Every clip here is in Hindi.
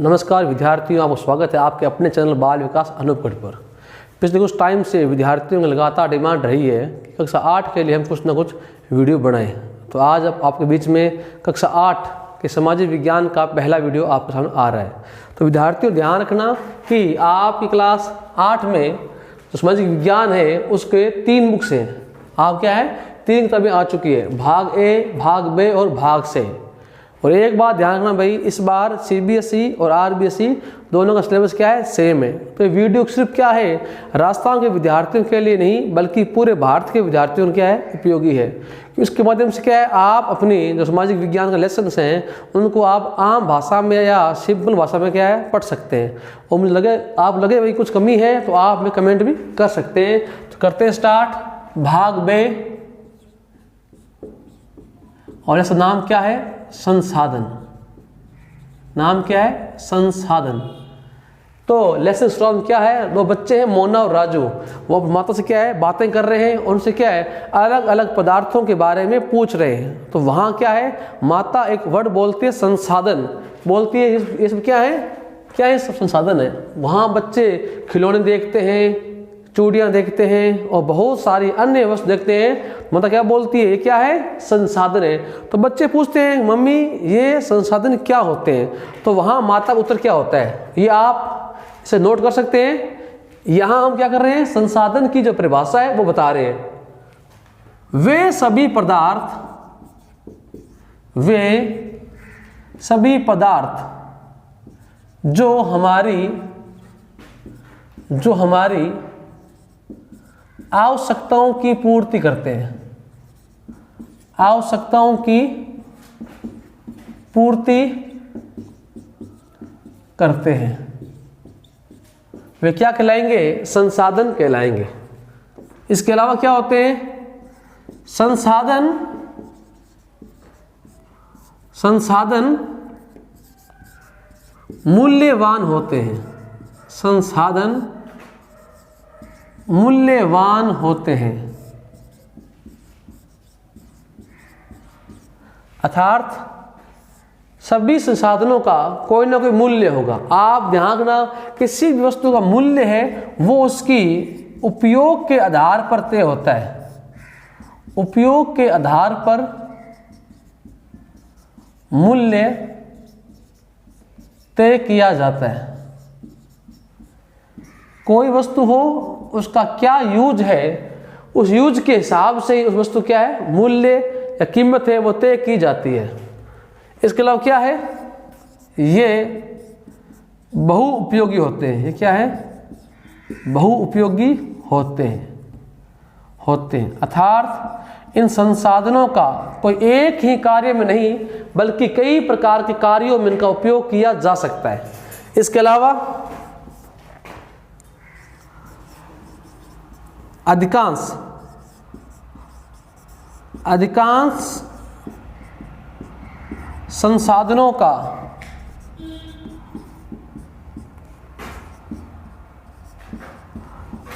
नमस्कार विद्यार्थियों, आपको स्वागत है आपके अपने चैनल बाल विकास अनूपगढ़ पर। पिछले कुछ टाइम से विद्यार्थियों की लगातार डिमांड रही है कि कक्षा 8 के लिए हम कुछ ना कुछ वीडियो बनाएं। तो आज आपके बीच में कक्षा 8 के सामाजिक विज्ञान का पहला वीडियो आपके सामने आ रहा है। तो विद्यार्थियों ध्यान रखना कि आपकी क्लास 8 में जो सामाजिक विज्ञान है उसके 3 बुक्स हैं। आप क्या है 3 किताबें आ चुकी है, भाग ए, भाग बे और भाग से। और एक बात ध्यान रखना भाई, इस बार सीबीएसई और आरबीएसई दोनों का सिलेबस क्या है, सेम है। तो ये वीडियो सिर्फ क्या है राजस्थान के विद्यार्थियों के लिए नहीं बल्कि पूरे भारत के विद्यार्थियों के क्या है उपयोगी है। इसके माध्यम से क्या है आप अपनी जो सामाजिक विज्ञान का लेसन हैं उनको आप आम भाषा में या सिंपल भाषा में क्या है पढ़ सकते हैं। और मुझे लगे भाई कुछ कमी है तो आप हमें कमेंट भी कर सकते हैं। तो करते हैं स्टार्ट। भाग बे और इसका नाम क्या है, संसाधन। नाम क्या है, संसाधन। तो लेसन स्ट्रॉन्ग क्या है, 2 बच्चे हैं मोना और राजू, वो माता से क्या है बातें कर रहे हैं, उनसे क्या है अलग अलग पदार्थों के बारे में पूछ रहे हैं। तो वहाँ क्या है माता एक वर्ड बोलती है संसाधन, बोलती है इसमें क्या है सब संसाधन है। वहाँ बच्चे खिलौने देखते हैं, चूड़ियाँ देखते हैं और बहुत सारी अन्य वस्तु देखते हैं। माता क्या बोलती है ये क्या है, संसाधन है। तो बच्चे पूछते हैं मम्मी ये संसाधन क्या होते हैं। तो वहाँ माता का उत्तर क्या होता है ये आप इसे नोट कर सकते हैं। यहाँ हम क्या कर रहे हैं, संसाधन की जो परिभाषा है वो बता रहे हैं। वे सभी पदार्थ जो हमारी आवश्यकताओं की पूर्ति करते हैं, आवश्यकताओं की पूर्ति करते हैं, वे क्या कहलाएंगे, संसाधन कहलाएंगे। इसके अलावा क्या होते हैं, संसाधन मूल्यवान होते हैं, संसाधन मूल्यवान होते हैं। अर्थात सभी संसाधनों का कोई ना कोई मूल्य होगा। आप ध्यान रखना किसी भी वस्तु का मूल्य है वो उसकी उपयोग के आधार पर तय होता है, उपयोग के आधार पर मूल्य तय किया जाता है। कोई वस्तु हो उसका क्या यूज है, उस यूज के हिसाब से ही उस वस्तु क्या है मूल्य या कीमत है वो तय की जाती है। इसके अलावा क्या है ये बहुउपयोगी होते हैं। ये क्या है बहुउपयोगी होते हैं। अर्थात इन संसाधनों का कोई एक ही कार्य में नहीं बल्कि कई प्रकार के कार्यों में इनका उपयोग किया जा सकता है। इसके अलावा अधिकांश संसाधनों का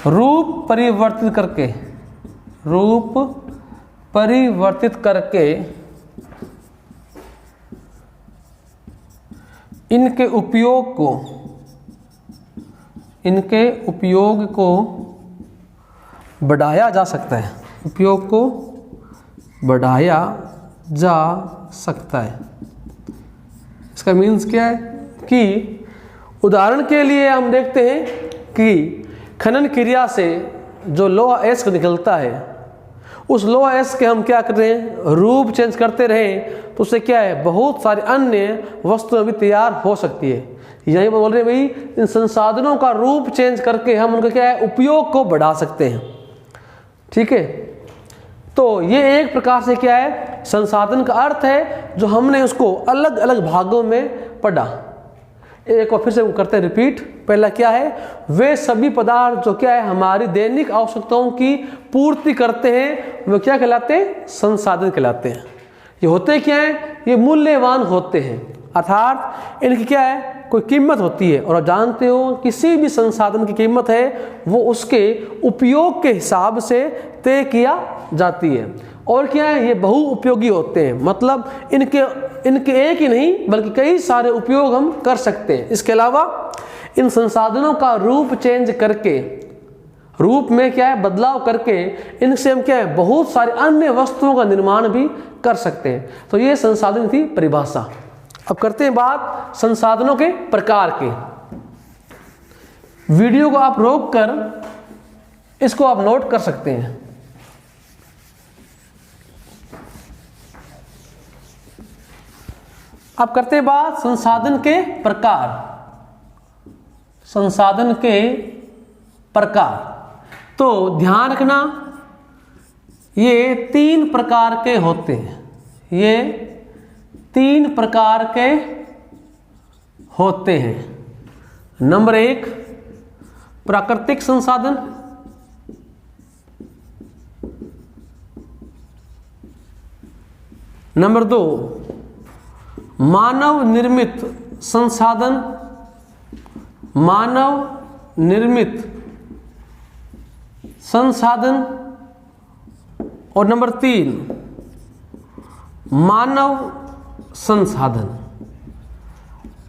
रूप परिवर्तित करके इनके उपयोग को बढ़ाया जा सकता है, उपयोग को बढ़ाया जा सकता है। इसका मीन्स क्या है कि उदाहरण के लिए हम देखते हैं कि खनन क्रिया से जो लोहा एस्क निकलता है उस लोहा एस्क के हम क्या कर रहे हैं रूप चेंज करते रहें तो उससे क्या है बहुत सारी अन्य वस्तुएं भी तैयार हो सकती है। यही बोल रहे हैं भाई इन संसाधनों का रूप चेंज करके हम उनका क्या है उपयोग को बढ़ा सकते हैं। ठीक है, तो ये एक प्रकार से क्या है संसाधन का अर्थ है जो हमने उसको अलग अलग भागों में पढ़ा। एक बार फिर से करते हैं रिपीट। पहला क्या है, वे सभी पदार्थ जो क्या है हमारी दैनिक आवश्यकताओं की पूर्ति करते हैं वे क्या कहलाते हैं, संसाधन कहलाते हैं। ये होते क्या है, ये मूल्यवान होते हैं, अर्थात इनकी क्या है कोई कीमत होती है। और आप जानते हो किसी भी संसाधन की कीमत है वो उसके उपयोग के हिसाब से तय किया जाती है। और क्या है, ये बहुउपयोगी होते हैं, मतलब इनके इनके एक ही नहीं बल्कि कई सारे उपयोग हम कर सकते हैं। इसके अलावा इन संसाधनों का रूप चेंज करके, रूप में क्या है बदलाव करके, इनसे हम क्या है बहुत सारे अन्य वस्तुओं का निर्माण भी कर सकते हैं। तो ये संसाधन थी परिभाषा। अब करते हैं बात संसाधनों के प्रकार की। वीडियो को आप रोक कर इसको आप नोट कर सकते हैं। अब करते हैं बात संसाधन के प्रकार। संसाधन के प्रकार, तो ध्यान रखना ये 3 प्रकार के होते हैं। ये 3 प्रकार के होते हैं। नंबर 1 प्राकृतिक संसाधन, नंबर 2 मानव निर्मित संसाधन, मानव निर्मित संसाधन, और नंबर 3 मानव संसाधन।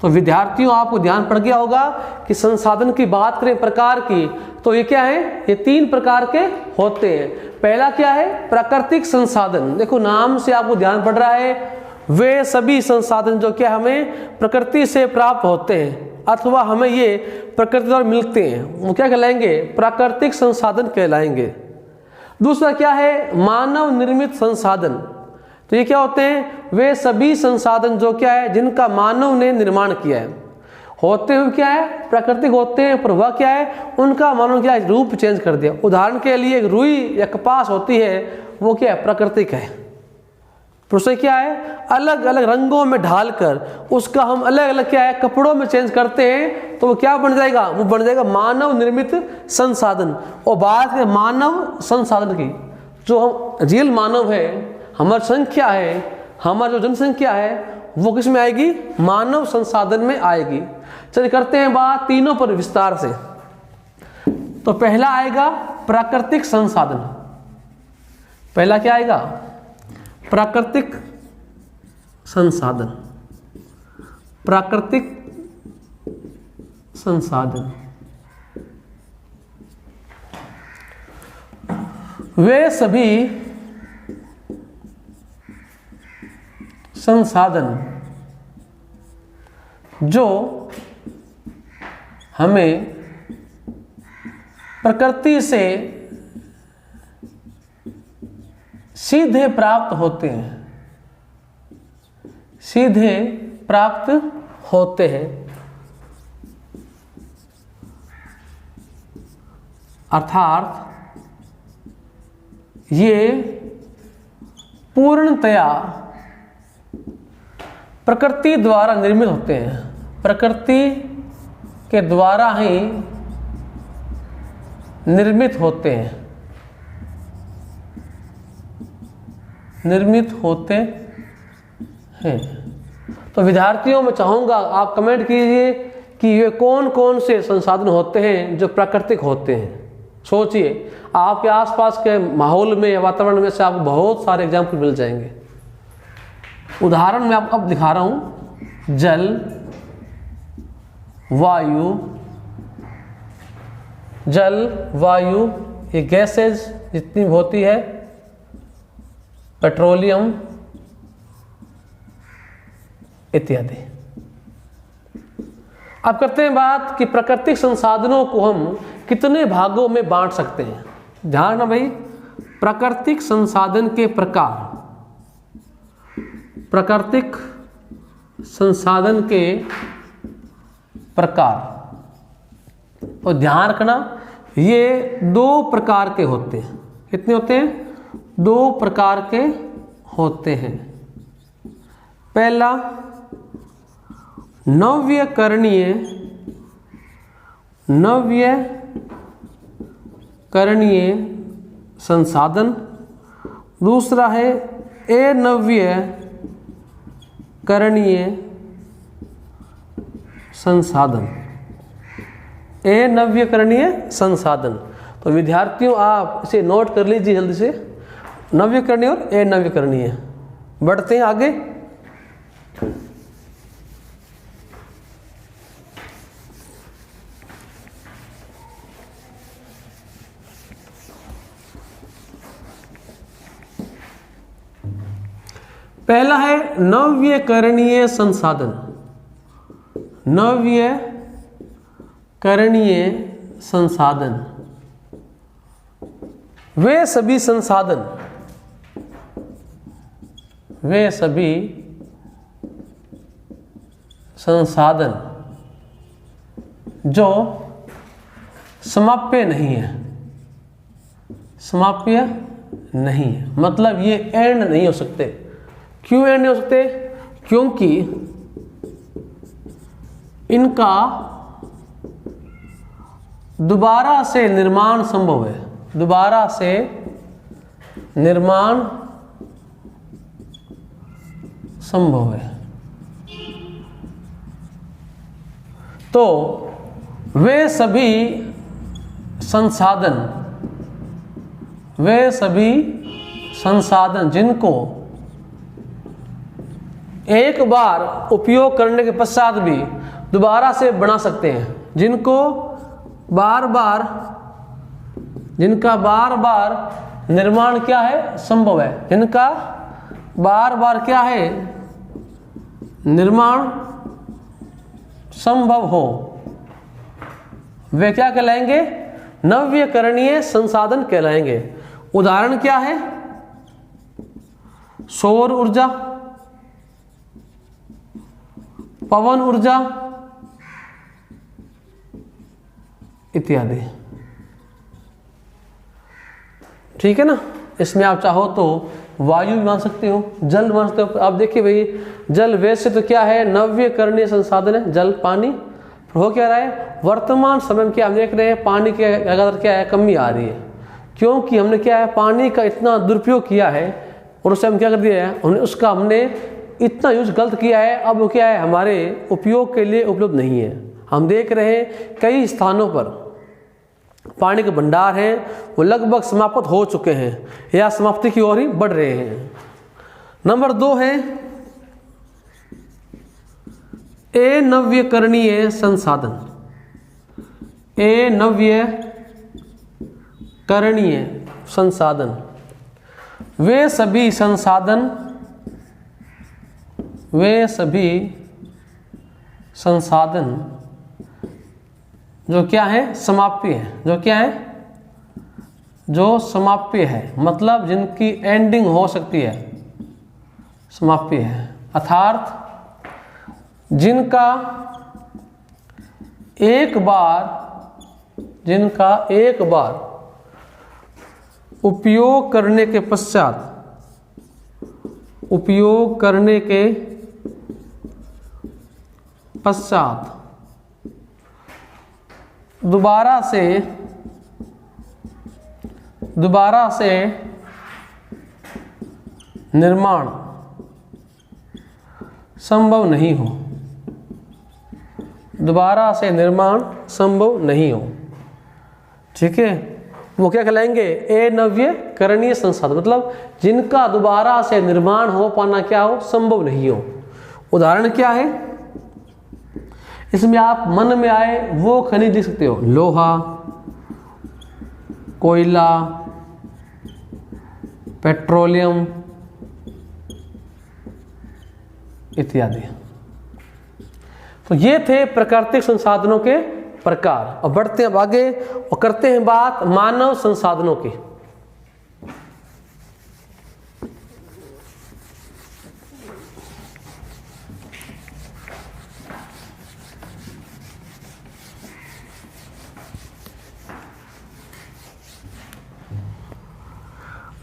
तो विद्यार्थियों आपको ध्यान पड़ गया होगा कि संसाधन की बात करें प्रकार की, तो ये क्या है, ये 3 प्रकार के होते हैं। पहला क्या है, प्राकृतिक संसाधन। देखो नाम से आपको ध्यान पड़ रहा है, वे सभी संसाधन जो क्या हमें प्रकृति से प्राप्त होते हैं अथवा हमें ये प्रकृति द्वारा मिलते हैं, वो क्या कहलाएंगे, प्राकृतिक संसाधन कहलाएंगे। दूसरा क्या है, मानव निर्मित संसाधन। तो ये क्या होते हैं, वे सभी संसाधन जो क्या है जिनका मानव ने निर्माण किया है, होते हुए क्या है प्राकृतिक होते हैं, पर वह क्या है उनका मानव क्या है रूप चेंज कर दिया। उदाहरण के लिए एक रुई या कपास होती है, वो क्या है प्राकृतिक है, तो उसे क्या है अलग अलग रंगों में ढालकर उसका हम अलग अलग क्या है कपड़ों में चेंज करते हैं, तो वो क्या बन जाएगा, वो बन जाएगा मानव निर्मित संसाधन। और बात है मानव संसाधन की, जो हम रियल मानव है, हमारी संख्या है, हमारी जो जनसंख्या है वो किस में आएगी, मानव संसाधन में आएगी। चलिए करते हैं बात तीनों पर विस्तार से। तो पहला आएगा प्राकृतिक संसाधन। पहला क्या आएगा, प्राकृतिक संसाधन। प्राकृतिक संसाधन वे सभी संसाधन जो हमें प्रकृति से सीधे प्राप्त होते हैं, सीधे प्राप्त होते हैं, अर्थात ये पूर्णतया प्रकृति द्वारा निर्मित होते हैं, प्रकृति के द्वारा ही निर्मित होते हैं, निर्मित होते हैं। तो विद्यार्थियों में चाहूँगा आप कमेंट कीजिए कि ये कौन कौन से संसाधन होते हैं जो प्राकृतिक होते हैं। सोचिए आपके आसपास के माहौल में या वातावरण में से आपको बहुत सारे एग्जाम्पल मिल जाएंगे। उदाहरण मैं आपको अब दिखा रहा हूँ, जल, वायु, जल वायु ये गैसेज जितनी होती है, पेट्रोलियम इत्यादि। अब करते हैं बात कि प्राकृतिक संसाधनों को हम कितने भागों में बांट सकते हैं। ध्यान रखना भाई, प्राकृतिक संसाधन के प्रकार, प्राकृतिक संसाधन के प्रकार। और ध्यान रखना ये 2 प्रकार के होते हैं। कितने होते हैं, 2 प्रकार के होते हैं। पहला नव्यकरणीय, नव्यकरणीय संसाधन। दूसरा है अनव्यकरणीय संसाधन, अनव्यकरणीय संसाधन। तो विद्यार्थियों आप इसे नोट कर लीजिए जल्दी से, नव्यकरणीय और अनव्यकरणीय। बढ़ते हैं आगे। पहला है नवीकरणीय संसाधन। नवीकरणीय संसाधन वे सभी संसाधन जो समाप्य नहीं है, मतलब ये एंड नहीं हो सकते। क्यों एंड नहीं हो सकते? क्योंकि इनका दोबारा से निर्माण संभव है। दोबारा से निर्माण संभव है। तो वे सभी संसाधन जिनको एक बार उपयोग करने के पश्चात भी दोबारा से बना सकते हैं, जिनका बार बार निर्माण क्या है? संभव है। जिनका बार बार क्या है? निर्माण संभव हो, वे क्या कहलाएंगे? नवीकरणीय संसाधन कहलाएंगे। उदाहरण क्या है? सौर ऊर्जा, पवन ऊर्जा इत्यादि। ठीक है ना। इसमें आप चाहो तो वायु भी मान सकते हो, जल मान सकते हो। आप देखिए भाई, जल वैसे तो क्या है? नवीकरणीय संसाधन है, जल पानी। हो क्या रहा है? वर्तमान समय में क्या हम देख रहे हैं? पानी के लगातार क्या है? कमी आ रही है। क्योंकि हमने क्या है? पानी का इतना दुरुपयोग किया है और उससे हम क्या कर दिया है? हमने इतना यूज गलत किया है। अब वो क्या है? हमारे उपयोग के लिए उपलब्ध नहीं है। हम देख रहे हैं कई स्थानों पर पानी के भंडार हैं, वो लगभग समाप्त हो चुके हैं या समाप्ति की ओर ही बढ़ रहे हैं। नंबर 2 है अनवीकरणीय संसाधन। अनवीकरणीय संसाधन वे सभी संसाधन जो क्या है? समाप्य है। जो क्या है? जो समाप्य है, मतलब जिनकी एंडिंग हो सकती है, समाप्य है। अर्थात जिनका एक बार उपयोग करने के पश्चात दोबारा से निर्माण संभव नहीं हो। दोबारा से निर्माण संभव नहीं हो। ठीक है, वो क्या कहलाएंगे? अनवीकरणीय संसाधन, मतलब जिनका दोबारा से निर्माण हो पाना क्या हो? संभव नहीं हो। उदाहरण क्या है? इसमें आप मन में आए वो खनिज देख सकते हो। लोहा, कोयला, पेट्रोलियम इत्यादि। तो ये थे प्राकृतिक संसाधनों के प्रकार। और बढ़ते हैं आगे और करते हैं बात मानव संसाधनों की।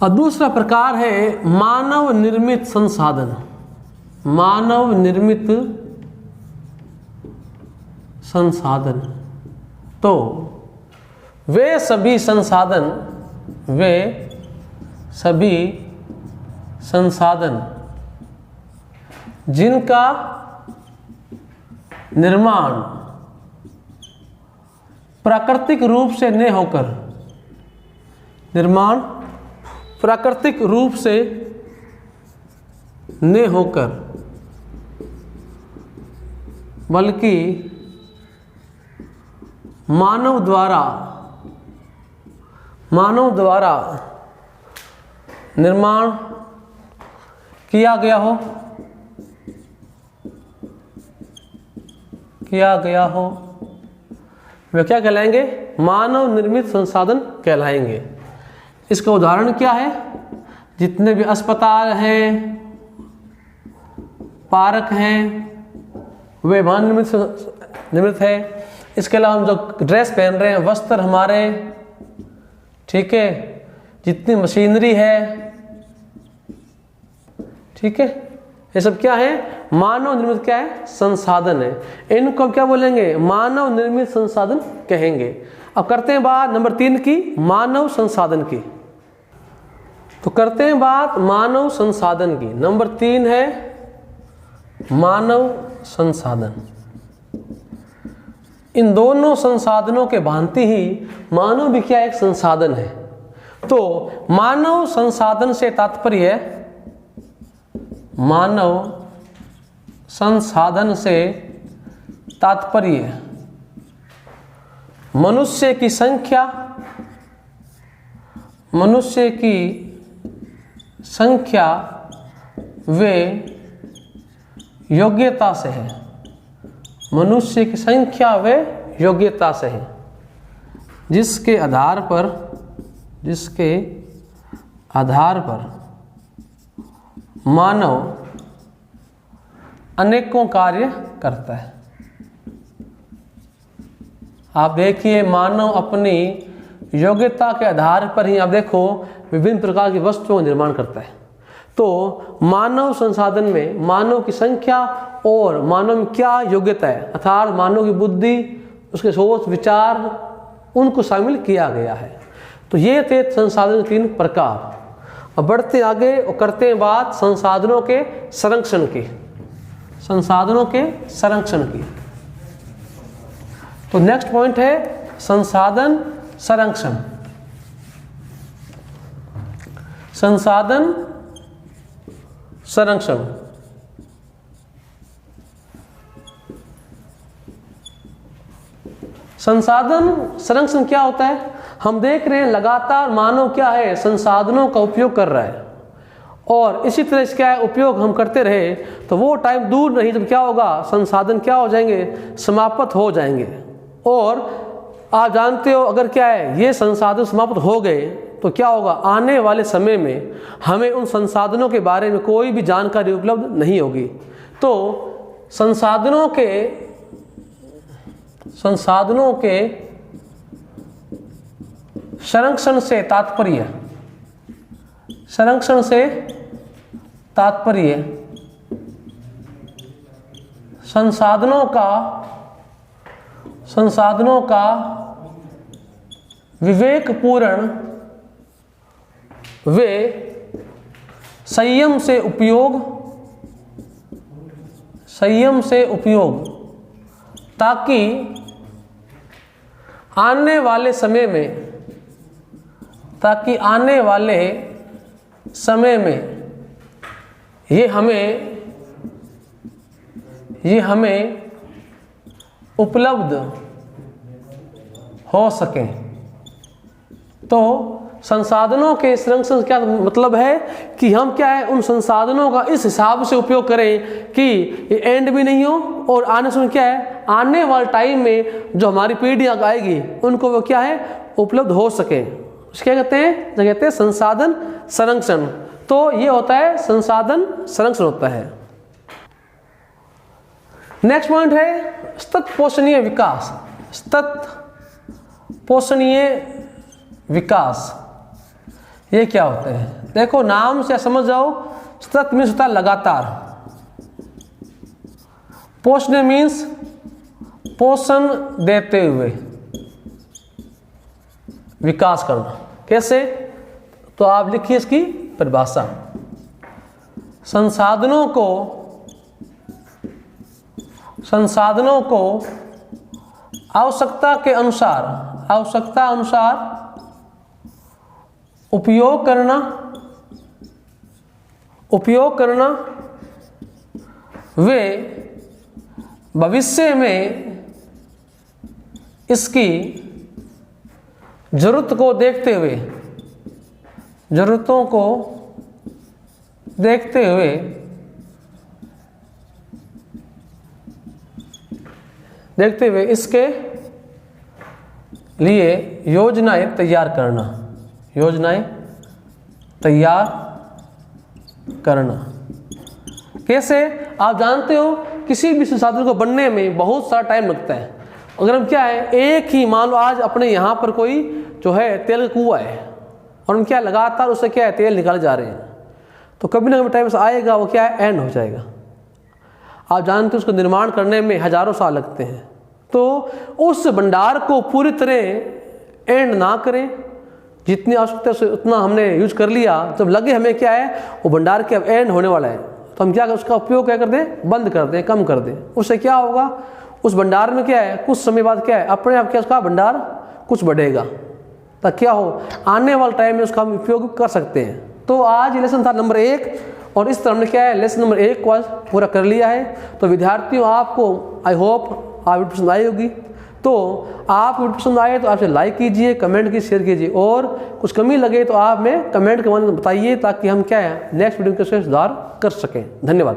और दूसरा प्रकार है मानव निर्मित संसाधन। मानव निर्मित संसाधन, तो वे सभी संसाधन जिनका निर्माण प्राकृतिक रूप से न होकर, निर्माण प्राकृतिक रूप से न होकर बल्कि मानव द्वारा निर्माण किया गया हो वे क्या कहलाएंगे? मानव निर्मित संसाधन कहलाएंगे। इसका उदाहरण क्या है? जितने भी अस्पताल हैं, पार्क हैं, वे मानव निर्मित है। इसके अलावा हम जो ड्रेस पहन रहे हैं, वस्त्र हमारे, ठीक है, जितनी मशीनरी है, ठीक है, ये सब क्या है? मानव निर्मित क्या है? संसाधन है। इनको क्या बोलेंगे? मानव निर्मित संसाधन कहेंगे। अब करते हैं बात नंबर 3 की, मानव संसाधन की। तो करते हैं बात मानव संसाधन की। नंबर 3 है मानव संसाधन। इन दोनों संसाधनों के भांति ही मानव भी क्या एक संसाधन है। तो मानव संसाधन से तात्पर्य, मानव संसाधन से तात्पर्य मनुष्य की संख्या, वे योग्यता से है। मनुष्य की संख्या वे योग्यता से है, जिसके आधार पर मानव अनेकों कार्य करता है। आप देखिए, मानव अपनी योग्यता के आधार पर ही, आप देखो, विभिन्न प्रकार की वस्तुओं का निर्माण करता है। तो मानव संसाधन में मानव की संख्या और मानव में क्या योग्यता है, अर्थात मानव की बुद्धि, उसके सोच विचार, उनको शामिल किया गया है। तो ये थे संसाधन के 3 प्रकार। अब बढ़ते आगे और करते हैं बात संसाधनों के संरक्षण की। तो नेक्स्ट पॉइंट है संसाधन संरक्षण। संसाधन संरक्षण क्या होता है? हम देख रहे हैं लगातार मानव क्या है, संसाधनों का उपयोग कर रहा है, और इसी तरह से क्या है, उपयोग हम करते रहे तो वो टाइम दूर नहीं जब क्या होगा, संसाधन क्या हो जाएंगे, समाप्त हो जाएंगे। और आप जानते हो, अगर क्या है, ये संसाधन समाप्त हो गए तो क्या होगा, आने वाले समय में हमें उन संसाधनों के बारे में कोई भी जानकारी उपलब्ध नहीं होगी। तो संसाधनों के संरक्षण से तात्पर्य संसाधनों का विवेकपूर्ण वे संयम से उपयोग ताकि आने वाले समय में ये हमें उपलब्ध हो सके। तो संसाधनों के संरक्षण से क्या मतलब है कि हम क्या है, उन संसाधनों का इस हिसाब से उपयोग करें कि ये एंड भी नहीं हो, और आने से क्या है, आने वाले टाइम में जो हमारी पीढ़ियां आएगी उनको वो क्या है, उपलब्ध हो सके। क्या कहते हैं संसाधन संरक्षण। तो ये होता है संसाधन संरक्षण होता है। नेक्स्ट पॉइंट है सतत पोषणीय विकास। ये क्या होता है? देखो, नाम से समझ जाओ, सतत मीन्स होता है लगातार, पोषण मीन्स पोषण देते हुए विकास करना। कैसे? तो आप लिखिए इसकी परिभाषा। संसाधनों को आवश्यकता अनुसार उपयोग करना वे भविष्य में इसकी जरूरत को देखते हुए, जरूरतों को देखते हुए इसके लिए योजनाएं तैयार करना, योजनाएं तैयार करना। कैसे? आप जानते हो किसी भी संसाधन को बनने में बहुत सारा टाइम लगता है। अगर हम क्या है, एक ही मान लो आज अपने यहाँ पर कोई जो है तेल का कुआं है और हम क्या लगातार उससे क्या है तेल निकाले जा रहे हैं, तो कभी ना कभी टाइम से आएगा वो क्या है एंड हो जाएगा। आप जानते हो उसको निर्माण करने में हजारों साल लगते हैं। तो उस भंडार को पूरी तरह एंड ना करें, जितनी आवश्यकता है उतना हमने यूज कर लिया, जब लगे हमें क्या है वो भंडार के अब एंड होने वाला है, तो हम क्या करें उसका उपयोग क्या कर दें, बंद कर दें, कम कर दें। उससे क्या होगा, उस भंडार में क्या है कुछ समय बाद क्या है अपने आप क्या उसका भंडार कुछ बढ़ेगा, ताकि क्या हो आने वाले टाइम में उसका हम उपयोग कर सकते हैं। तो आज लेसन था नंबर 1 और इस तरह हमने क्या है लेसन नंबर 1 को पूरा कर लिया है। तो विद्यार्थियों आपको आई होप आप वीडियो पसंद आई होगी। तो आप वीडियो पसंद आए तो आपसे लाइक कीजिए, कमेंट कीजिए, शेयर कीजिए, और कुछ कमी लगे तो आप हमें कमेंट के माध्यम से बताइए, ताकि हम क्या है नेक्स्ट वीडियो के सुधार कर सकें। धन्यवाद।